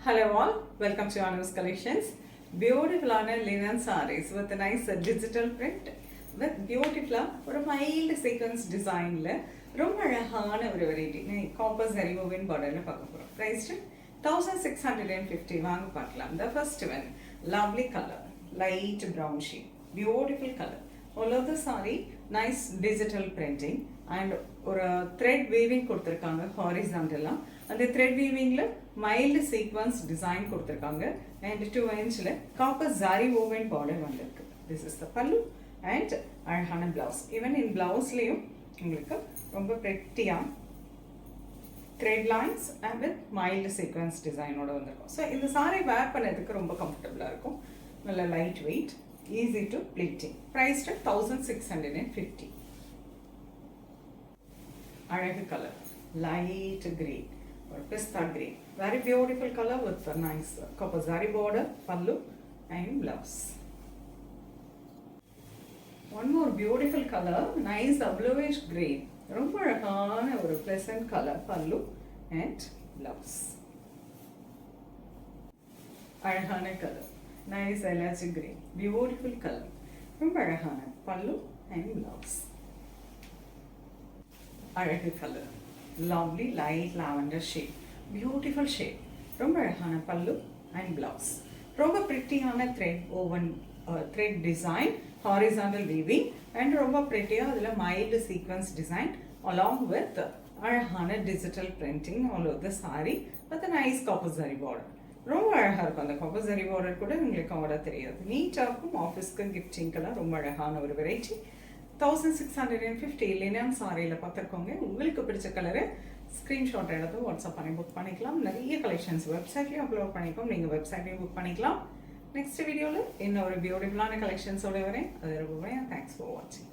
Hello all, welcome to Anu's Collections. Beautiful linen sarees with a nice digital print with beautiful or a mild sequence design la ரொம்ப அழகான ஒரு variety copper சரி woven borderல பார்க்க போறோம். Price 1650 வாங்க பார்க்கலாம். The first one, lovely color, light brown shade, beautiful color. All of the saree nice digital printing and ஒரு thread weaving கொடுத்திருக்காங்க horizontal அந்த thread weavingல mild sequence design கொடுத்திருக்காங்க and 2 inchல copper zari woven border வந்திருக்கு. This is the pallu and அழகான blouse. Even in blouseலயும் உங்களுக்கு ரொம்ப pretty-ஆ thread lines and with mild sequence design ஓட வந்திருக்கும். So இந்த saree wear பண்ணதுக்கு ரொம்ப comfortable-ஆ இருக்கும். நல்ல light weight, easy to pleating. Priced at 1650. அழகு color, light green or pista green. Very beautiful color with a nice copper zari border, pallu and blouse. One more beautiful color, nice bluish green. ரொம்ப அழகான ஒரு pleasant color, pallu and blouse. அழகான color, nice elastic green, beautiful color. ரொம்ப அழகான pallu and blouse. அழகு color, lovely light lavender shade, beautiful shade. ரொம்ப அழகான pallu and blouse. ரொம்ப pretty-ஆன thread woven thread design, horizontal weaving and ரொம்ப pretty-ஆ அதுல mild sequence design along with அழகான digital printing all over the saree with a nice copper zari border. ரொம்ப அழகா இருக்கும் அந்த copper zari border கூட உங்களுக்கு அவ்வளோ தெரியாது. நீட்டாக இருக்கும், ஆஃபீஸ்க்கு கிஃப்டிங்கெல்லாம் ரொம்ப அழகான ஒரு வெரைட்டி. 1650 லினன் சாரியில் பார்த்துருக்கோங்க. உங்களுக்கு பிடிச்ச கலரை ஸ்க்ரீன்ஷாட் எடுத்து வாட்ஸ்அப் பண்ணி புக் பண்ணிக்கலாம். நிறைய கலெக்ஷன்ஸ் வெப்சைட்லேயும் அப்லோட் பண்ணிக்கோம், நீங்கள் வெப்சைட்லேயும் புக் பண்ணிக்கலாம். நெக்ஸ்ட் வீடியோவில் இன்னொரு பியூட்டிஃபுல்லான கலெக்ஷன்ஸோட வரேன். அது ரொம்ப தேங்க்ஸ் ஃபார் வாட்சிங்.